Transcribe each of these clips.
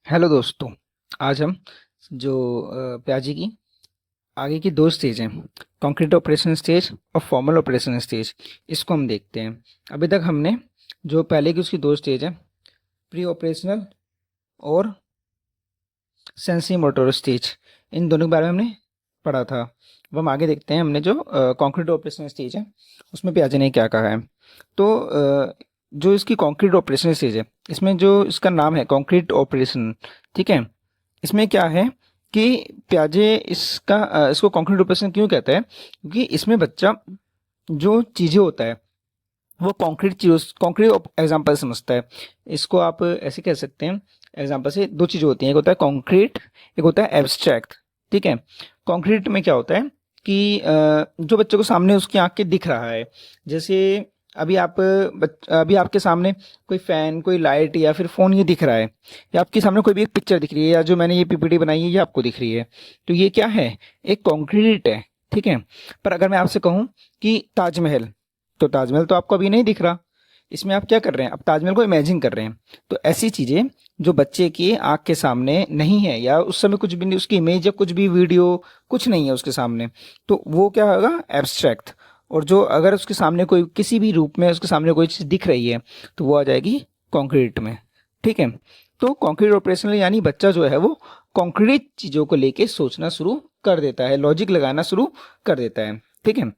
Hello दोस्तों। आज हम जो प्याजी की आगे की दो स्टेज हैं, कॉन्क्रीट ऑपरेशन स्टेज और फॉर्मल ऑपरेशन स्टेज, इसको हम देखते हैं। अभी तक हमने जो पहले की उसकी दो स्टेज है, प्री ऑपरेशनल और सेंसरी मोटर स्टेज, इन दोनों के बारे में हमने पढ़ा था। अब हम आगे देखते हैं, हमने जो कॉन्क्रीट ऑपरेशन स्टेज है उसमें प्याजी ने क्या कहा है। तो जो इसकी कॉन्क्रीट ऑपरेशन स्टेज है, इसमें जो इसका नाम है कॉन्क्रीट ऑपरेशन, ठीक है। इसमें क्या है कि प्याजे इसको कॉन्क्रीट ऑपरेशन क्यों कहता है, क्योंकि इसमें बच्चा जो चीज़ें होता है वो कॉन्क्रीट चीज़ों कॉन्क्रीट एग्जांपल समझता है। इसको आप ऐसे कह सकते हैं, एग्जांपल से दो चीज़ें होती हैं, एक होता है कॉन्क्रीट, एक होता है एब्स्ट्रैक्ट, ठीक है। कॉन्क्रीट में क्या होता है कि जो बच्चे को सामने उसकी आंख के दिख रहा है, जैसे अभी आपके सामने कोई फैन, कोई लाइट या फिर फोन ये दिख रहा है, या आपके सामने कोई भी एक पिक्चर दिख रही है, या जो मैंने ये पीपीटी बनाई है ये आपको दिख रही है, तो ये क्या है, एक कॉन्क्रीट है, ठीक है। पर अगर मैं आपसे कहूँ कि ताजमहल, तो ताजमहल तो आपको अभी नहीं दिख रहा, इसमें आप क्या कर रहे हैं, अब ताजमहल को इमेजिन कर रहे हैं। तो ऐसी चीजें जो बच्चे की आंख के सामने नहीं है, या उस समय कुछ भी नहीं, उसकी इमेज या कुछ भी वीडियो कुछ नहीं है उसके सामने, तो वो क्या होगा, एब्स्ट्रैक्ट। और जो अगर उसके सामने कोई किसी भी रूप में उसके सामने कोई चीज दिख रही है, तो वो आ जाएगी कॉन्क्रीट में, ठीक है। तो कॉन्क्रीट ऑपरेशनल यानी बच्चा जो है वो कॉन्क्रीट चीजों को लेके सोचना शुरू कर देता है, लॉजिक लगाना शुरू कर देता है, ठीक है।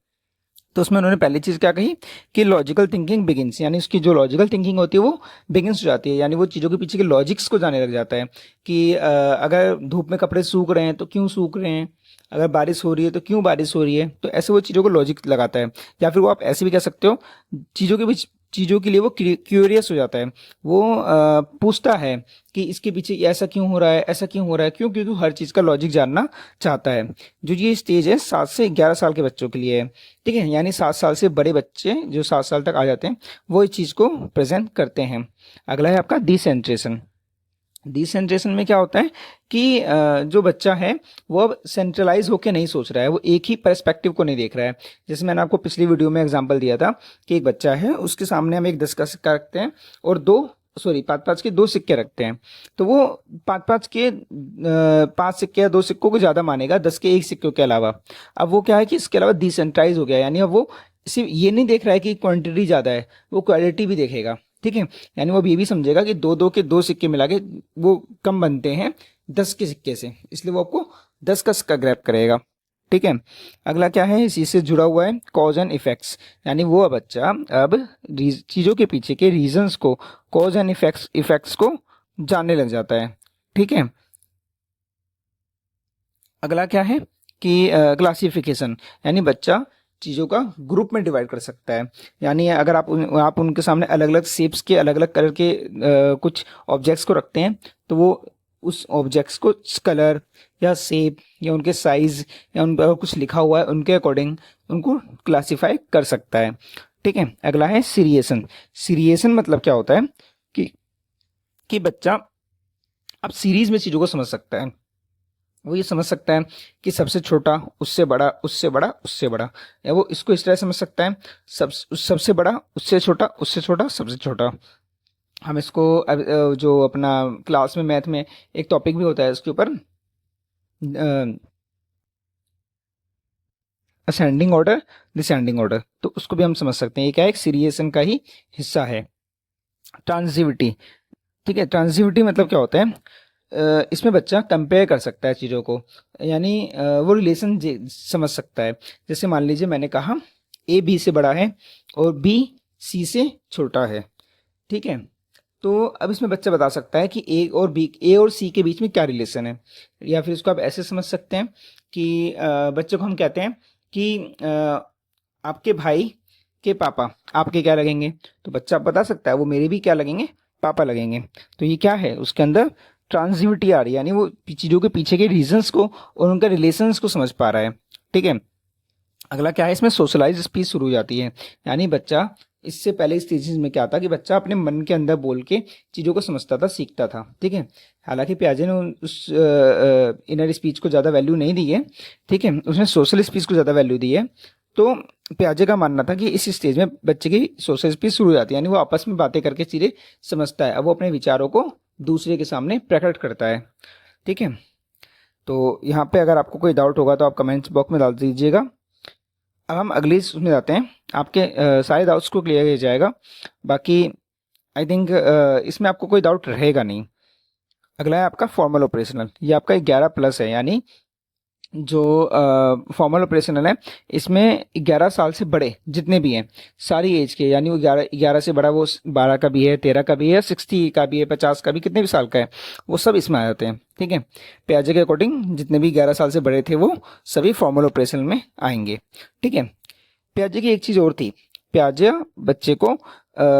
तो उसमें उन्होंने पहली चीज क्या कही कि लॉजिकल थिंकिंग बिगिंस, यानी उसकी जो लॉजिकल थिंकिंग होती है वो बिगिंस हो जाती है, यानी वो चीजों के पीछे के लॉजिक्स को जाने लग जाता है कि अगर धूप में कपड़े सूख रहे हैं तो क्यों सूख रहे हैं, अगर बारिश हो रही है तो क्यों बारिश हो रही है, तो ऐसे वो चीजों को लॉजिक लगाता है। या फिर वो आप ऐसे भी कह सकते हो, चीजों के बीच चीजों के लिए वो क्यूरियस हो जाता है, वो पूछता है कि इसके पीछे ये ऐसा क्यों हो रहा है, ऐसा क्यों हो रहा है, क्यों, क्योंकि वो हर चीज का लॉजिक जानना चाहता है। जो ये स्टेज है 7 से 11 साल के बच्चों के लिए है, ठीक है। यानी 7 साल से बड़े बच्चे जो 7 साल तक आ जाते हैं वो इस चीज को प्रेजेंट करते हैं। अगला है आपका डिसेंट्रेशन। डिसेंट्रेशन में क्या होता है कि जो बच्चा है वो अब सेंट्रलाइज होकर नहीं सोच रहा है, वो एक ही पर्सपेक्टिव को नहीं देख रहा है। जैसे मैंने आपको पिछली वीडियो में एग्जांपल दिया था कि एक बच्चा है, उसके सामने हम एक 10 का सिक्का रखते हैं और 5-5 के 2 सिक्के रखते हैं, तो वो 5 सिक्के या 2 सिक्कों को ज्यादा मानेगा 10 के एक सिक्कों के अलावा। अब वो क्या है कि इसके अलावा डिसेंट्राइज हो गया, यानी अब वो सिर्फ ये नहीं देख रहा है कि क्वांटिटी ज्यादा है, वो क्वालिटी भी देखेगा, ठीक है। यानी वो अब ये भी समझेगा कि दो दो के 2 सिक्के मिला के वो कम बनते हैं 10 के सिक्के से, इसलिए वो आपको 10 का सिक्का ग्रैब करेगा, ठीक है। अगला क्या है, इसी से जुड़ा हुआ है कॉज एंड इफेक्ट्स, यानी वो बच्चा अब चीजों के पीछे के रीजंस को, कॉज एंड इफेक्ट्स को जानने लग जाता है, ठीक है। अगला क्या है कि क्लासिफिकेशन, यानी बच्चा चीज़ों का ग्रुप में डिवाइड कर सकता है। यानी अगर आप उनके सामने अलग अलग शेप्स के, अलग अलग कलर के कुछ ऑब्जेक्ट्स को रखते हैं, तो वो उस ऑब्जेक्ट्स को कलर या शेप या उनके साइज या उन पर कुछ लिखा हुआ है उनके अकॉर्डिंग उनको क्लासिफाई कर सकता है, ठीक है। अगला है सीरिएशन। सीरिएशन मतलब क्या होता है कि बच्चा अब सीरीज में चीज़ों को समझ सकता है। वो ये समझ सकता है कि सबसे छोटा उससे बड़ा, उससे बड़ा उससे बड़ा, या वो इसको इस तरह समझ सकता है, सबसे बड़ा उससे छोटा, उससे छोटा सबसे छोटा। हम इसको जो अपना क्लास में मैथ में एक टॉपिक भी होता है इसके ऊपर, असेंडिंग ऑर्डर, डिसेंडिंग ऑर्डर, तो उसको भी हम समझ सकते हैं। ये क्या है, एक सीरिएशन का ही हिस्सा है। ट्रांजिटिविटी, ठीक है। ट्रांजिटिविटी मतलब क्या होता है, इसमें बच्चा कंपेयर कर सकता है चीज़ों को, यानी वो रिलेशन समझ सकता है। जैसे मान लीजिए मैंने कहा ए बी से बड़ा है और बी सी से छोटा है, ठीक है। तो अब इसमें बच्चा बता सकता है कि ए और सी के बीच में क्या रिलेशन है। या फिर इसको आप ऐसे समझ सकते हैं कि बच्चे को हम कहते हैं कि आपके भाई के पापा आपके क्या लगेंगे, तो बच्चा बता सकता है वो मेरे भी क्या लगेंगे, पापा लगेंगे। तो ये क्या है, उसके अंदर ट्रांजिटिविटी आ रही है, यानी वो चीज़ों के पीछे के रीजंस को और उनका रिलेशंस को समझ पा रहा है, ठीक है। अगला क्या है, इसमें सोशलाइज स्पीच शुरू हो जाती है, यानी बच्चा, इससे पहले स्टेजेस में क्या था कि बच्चा अपने मन के अंदर बोल के चीज़ों को समझता था, सीखता था, ठीक है। हालांकि पियाजे ने उस इनर स्पीच को ज़्यादा वैल्यू नहीं दी है, ठीक है, उसने सोशल स्पीच को ज़्यादा वैल्यू दी है। तो पियाजे का मानना था कि इस स्टेज में बच्चे की सोशल स्पीच शुरू हो जाती है, यानी वो आपस में बातें करके चीज़ें समझता है, अब वो अपने विचारों को दूसरे के सामने प्रकट करता है। ठीक है, तो यहाँ पे अगर आपको कोई डाउट होगा तो आप कमेंट्स बॉक्स में डाल दीजिएगा। अब हम अगली उसमें जाते हैं, आपके सारे डाउट्स को क्लियर किया जाएगा। बाकी आई थिंक इसमें आपको कोई डाउट रहेगा नहीं। अगला है आपका फॉर्मल ऑपरेशनल, ये आपका 11+ है, यानी जो फॉर्मल ऑपरेशनल है इसमें 11 साल से बड़े जितने भी हैं सारी एज के, यानी वो 11 से बड़ा वो 12 का भी है, 13 का भी है, 60 का भी है, 50 का भी, कितने भी साल का है वो सब इसमें आ जाते हैं। ठीक है, पियाजे के अकॉर्डिंग जितने भी 11 साल से बड़े थे वो सभी फॉर्मल ऑपरेशनल में आएंगे। ठीक है, पियाजे की एक चीज़ और थी, पियाजे बच्चे को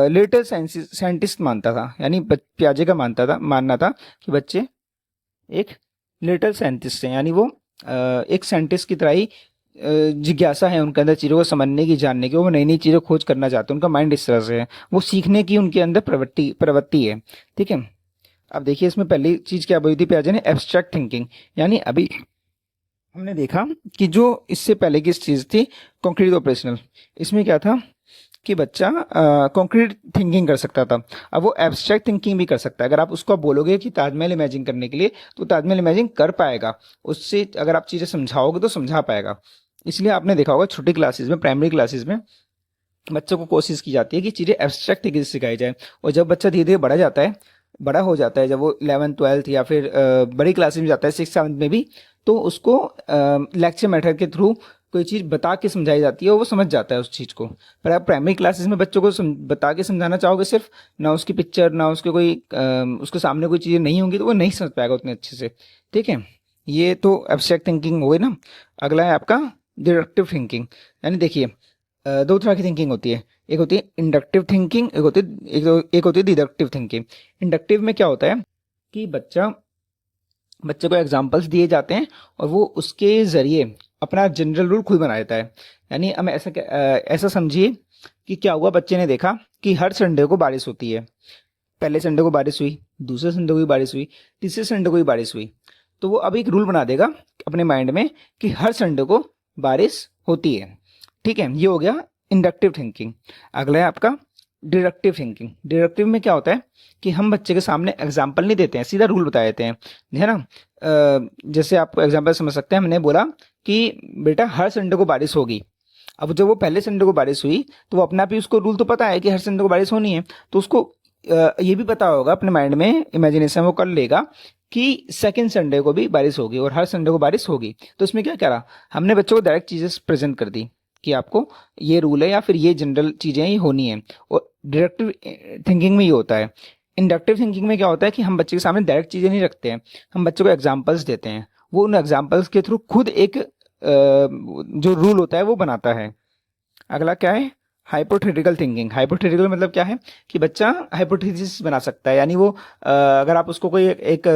लिटिल साइंटिस्ट मानता था, यानी पियाजे का मानना था कि बच्चे एक लिटिल साइंटिस्ट हैं, यानी वो एक साइंटिस्ट की तरह ही जिज्ञासा है उनके अंदर चीज़ों को समझने की, जानने की, वो नई नई चीज़ें खोज करना चाहते हैं, उनका माइंड इस तरह से है, वो सीखने की उनके अंदर प्रवृत्ति है। ठीक है, अब देखिए इसमें पहली चीज़ क्या बोली थी पियाजे ने, एब्स्ट्रैक्ट थिंकिंग, यानी अभी हमने देखा कि जो इससे पहले की चीज़ थी कॉन्क्रीट ऑपरेशनल, इसमें क्या था कि बच्चा कॉन्क्रीट थिंकिंग कर सकता था, अब वो एब्स्ट्रैक्ट थिंकिंग भी कर सकता है। अगर आप उसको बोलोगे कि ताजमहल इमेजिन करने के लिए, तो ताजमहल इमेजिन कर पाएगा, उससे अगर आप चीज़ें समझाओगे तो समझा पाएगा। इसलिए आपने देखा होगा छोटी क्लासेस में, प्राइमरी क्लासेस में बच्चों को कोशिश की जाती है कि चीज़ें एब्स्ट्रैक्ट तरीके से सिखाई जाए, और जब बच्चा धीरे धीरे बड़ा हो जाता है, जब वो 11th-12th या फिर बड़ी क्लासेस में जाता है, 6th-7th में भी, तो उसको लेक्चर मेथड के थ्रू कोई चीज़ बता के समझाई जाती है और वो समझ जाता है उस चीज़ को। पर आप प्राइमरी क्लासेस में बच्चों को बता के समझाना चाहोगे सिर्फ, ना उसकी पिक्चर, ना उसके कोई उसके सामने कोई चीज़ें नहीं होंगी, तो वो नहीं समझ पाएगा उतने अच्छे से। ठीक है, ये तो एब्स्ट्रैक्ट थिंकिंग हो गई ना। अगला है आपका डिडक्टिव थिंकिंग, यानी देखिए दो तरह की थिंकिंग होती है, एक होती है इंडक्टिव थिंकिंग, एक होती है डिडक्टिव थिंकिंग। इंडक्टिव में क्या होता है कि बच्चे को एग्जाम्पल्स दिए जाते हैं और वो उसके ज़रिए अपना जनरल रूल खुद बना देता है। यानी हम ऐसा समझिए कि क्या हुआ, बच्चे ने देखा कि हर संडे को बारिश होती है, पहले संडे को बारिश हुई, दूसरे संडे को भी बारिश हुई, तीसरे संडे को भी बारिश हुई, तो वो अब एक रूल बना देगा अपने माइंड में कि हर संडे को बारिश होती है। ठीक है, ये हो गया इंडक्टिव थिंकिंग। अगला है आपका डिडक्टिव थिंकिंग। डिडक्टिव में क्या होता है कि हम बच्चे के सामने एग्जाम्पल नहीं देते हैं, सीधा रूल बता देते हैं, है ना। जैसे आप एग्जाम्पल समझ सकते हैं, हमने बोला कि बेटा हर संडे को बारिश होगी। अब जब वो पहले संडे को बारिश हुई तो वो अपना भी, उसको रूल तो पता है कि हर संडे को बारिश होनी है, तो उसको ये भी पता होगा, अपने माइंड में इमेजिनेशन वो कर लेगा कि सेकंड संडे को भी बारिश होगी और हर संडे को बारिश होगी। तो इसमें क्या करा, हमने बच्चों को डायरेक्ट चीज़ें प्रेजेंट कर दी कि आपको ये रूल है या फिर ये जनरल चीज़ें ही होनी है। और डिडक्टिव थिंकिंग में ये होता है। इंडक्टिव थिंकिंग में क्या होता है कि हम बच्चे के सामने डायरेक्ट चीज़ें नहीं रखते हैं, हम बच्चों को एग्जाम्पल्स देते हैं, वो उन एग्जाम्पल्स के थ्रू खुद एक जो रूल होता है वो बनाता है। अगला क्या है, हाइपोथेटिकल थिंकिंग। हाइपोथेटिकल मतलब क्या है कि बच्चा हाइपोथेसिस बना सकता है, यानी वो अगर आप उसको कोई एक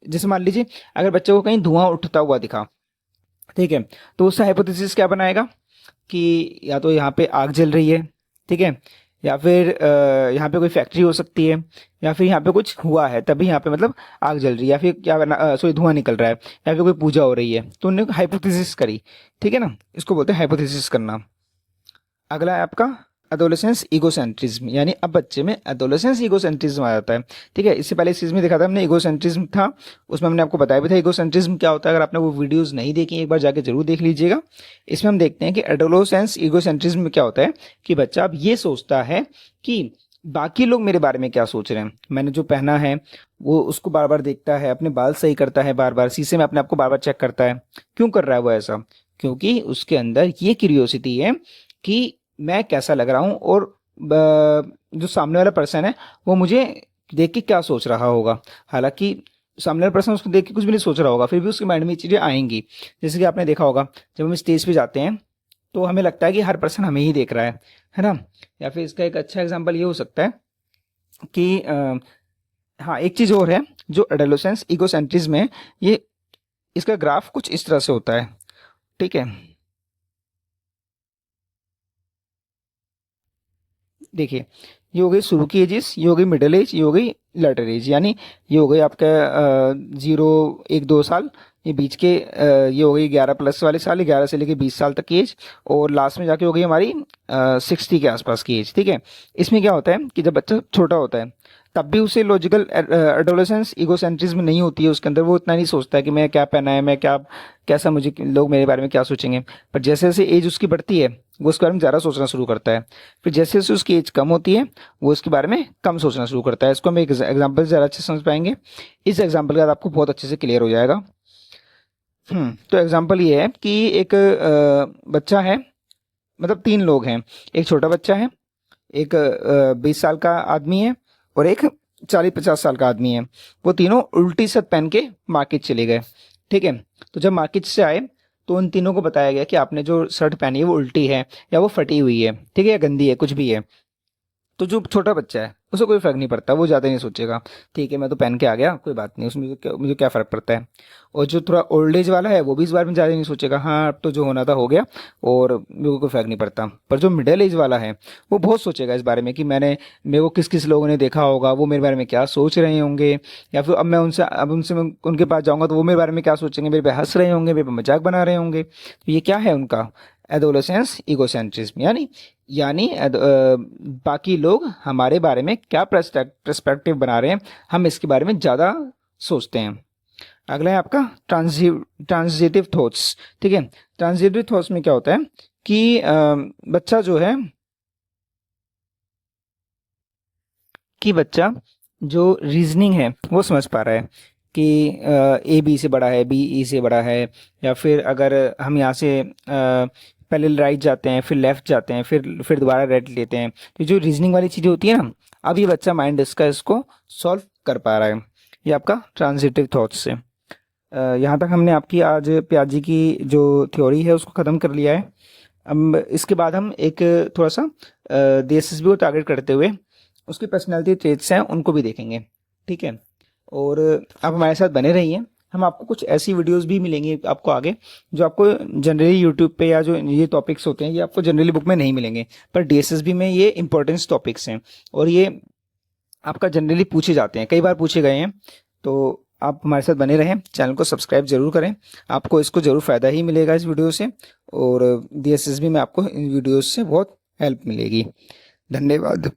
जैसे मान लीजिए अगर बच्चे को कहीं धुआं उठता हुआ दिखा, ठीक है, तो उससे हाइपोथेसिस क्या बनाएगा कि या तो यहाँ पे आग जल रही है, ठीक है, या फिर यहाँ पे कोई फैक्ट्री हो सकती है, या फिर यहाँ पे कुछ हुआ है तभी यहाँ पे मतलब आग जल रही है, या फिर क्या सॉरी धुआं निकल रहा है, या फिर कोई पूजा हो रही है, तो उन्होंने हाइपोथेसिस करी। ठीक है ना, इसको बोलते हैं हाइपोथेसिस करना। अगला है आपका एडोलेसेंस ईगोसेंट्रिज्म, यानी अब बच्चे में एडोलेसेंस ईगोसेंट्रिज्म आ जाता है। ठीक है, इससे पहले इस चीज़ में देखा था हमने ईगोसेंट्रिज्म था, उसमें हमने आपको बताया भी था ईगोसेंट्रिज्म क्या होता है। अगर आपने वो वीडियोस नहीं देखी एक बार जाके जरूर देख लीजिएगा। इसमें हम देखते हैं कि एडोलेसेंस ईगोसेंट्रिज्म में क्या होता है कि बच्चा अब ये सोचता है कि बाकी लोग मेरे बारे में क्या सोच रहे हैं, मैंने जो पहना है वो उसको बार बार देखता है, अपने बाल सही करता है, बार बार शीशे में अपने आप को बार बार चेक करता है। क्यों कर रहा है वो ऐसा, क्योंकि उसके अंदर ये क्यूरियोसिटी है कि मैं कैसा लग रहा हूँ और जो सामने वाला पर्सन है वो मुझे देख के क्या सोच रहा होगा। हालांकि सामने वाला पर्सन उसको देख के कुछ भी नहीं सोच रहा होगा, फिर भी उसके माइंड में ये चीज़ें आएंगी। जैसे कि आपने देखा होगा जब हम स्टेज पे जाते हैं तो हमें लगता है कि हर पर्सन हमें ही देख रहा है ना। या फिर इसका एक अच्छा एग्जाम्पल ये हो सकता है कि हाँ एक चीज़ और है जो एडोलेसेंस ईगोसेंट्रिज्म है, ये इसका ग्राफ कुछ इस तरह से होता है। ठीक है, देखिए ये हो गई शुरू की एजेस, ये हो गई मिडिल एज, ये हो गई लेटर एज, यानी ये हो गई आपका 0 1 2 साल, ये बीच के ये हो गई 11+ वाले साल, 11 से लेके 20 साल तक की एज, और लास्ट में जाके हो गई हमारी 60 के आसपास की एज। ठीक है, इसमें क्या होता है कि जब बच्चा छोटा होता है तब भी उसे लॉजिकल एडोलेसेंस ईगोसेंट्रिज्म नहीं होती है उसके अंदर, वो इतना नहीं सोचता है कि मैं क्या पहना है, मैं क्या, कैसा, मुझे लोग मेरे बारे में क्या सोचेंगे। पर जैसे जैसे एज उसकी बढ़ती है वो उसके बारे में ज़्यादा सोचना शुरू करता है। फिर जैसे जैसे उसकी एज कम होती है वो उसके बारे में कम सोचना शुरू करता है। इसको हम एक एग्जाम्पल ज़्यादा अच्छे से समझ पाएंगे। इस एग्जाम्पल के बाद आपको बहुत अच्छे से क्लियर हो जाएगा। तो एग्जाम्पल ये है कि एक बच्चा है, मतलब तीन लोग हैं। एक छोटा बच्चा है, एक 20 साल का आदमी है, और एक 40-50 साल का आदमी है। वो तीनों उल्टी शर्ट पहन के मार्केट चले गए। ठीक है। तो जब मार्केट से आए तो उन तीनों को बताया गया कि आपने जो शर्ट पहनी है वो उल्टी है, या वो फटी हुई है, ठीक है, या गंदी है, कुछ भी है। तो जो छोटा बच्चा है उसे कोई फर्क नहीं पड़ता, वो ज़्यादा नहीं सोचेगा, ठीक है मैं तो पहन के आ गया, कोई बात नहीं, उसमें मुझे क्या फ़र्क पड़ता है। और जो थोड़ा ओल्ड एज वाला है वो भी इस बारे में ज़्यादा नहीं सोचेगा, हाँ अब तो जो होना था हो गया, और मेरे को कोई फ़र्क नहीं पड़ता। पर जो मिडिल एज वाला है वो बहुत सोचेगा इस बारे में कि मेरे को किस किस लोगों ने देखा होगा, वो मेरे बारे में क्या सोच रहे होंगे, या फिर मैं उनके पास जाऊँगा तो वो मेरे बारे में क्या सोचेंगे, मेरे पे हंस रहे होंगे, मेरे पे मजाक बना रहे होंगे। तो ये क्या है उनका एडोलेसेंस ईगोसेंट्रिज्म, बाकी लोग हमारे बारे में क्या पर्सपेक्टिव बना रहे हैं, हम इसके बारे में ज़्यादा सोचते हैं। अगला है आपका ट्रांजिटिव थॉट्स। ठीक है। ट्रांजिटिव थॉट्स में क्या होता है कि बच्चा जो है, कि बच्चा जो रीजनिंग है वो समझ पा रहा है कि ए बी से बड़ा है, बी ई से बड़ा है, या फिर अगर हम यहाँ से पहले राइट जाते हैं, फिर लेफ्ट जाते हैं, फिर दोबारा राइट लेते हैं, तो जो रीजनिंग वाली चीज़ें होती है ना, अब ये बच्चा माइंड इसको सॉल्व कर पा रहा है। ये आपका ट्रांजिटिव थॉट्स से। यहाँ तक हमने आपकी आज प्याजी की जो थ्योरी है उसको ख़त्म कर लिया है। अब इसके बाद हम एक थोड़ा सा DSSB को टारगेट करते हुए उसकी पर्सनैलिटी ट्रेट्स हैं उनको भी देखेंगे। ठीक है। और आप हमारे साथ बने रहिए, हम आपको कुछ ऐसी वीडियोस भी मिलेंगी आपको आगे, जो आपको जनरली यूट्यूब पे, या जो ये टॉपिक्स होते हैं ये आपको जनरली बुक में नहीं मिलेंगे, पर DSSB में ये इंपॉर्टेंस टॉपिक्स हैं, और ये आपका जनरली पूछे जाते हैं, कई बार पूछे गए हैं। तो आप हमारे साथ बने रहें, चैनल को सब्सक्राइब जरूर करें, आपको इसको ज़रूर फ़ायदा ही मिलेगा इस वीडियो से, और DSSB में आपको इन वीडियोस से बहुत हेल्प मिलेगी। धन्यवाद।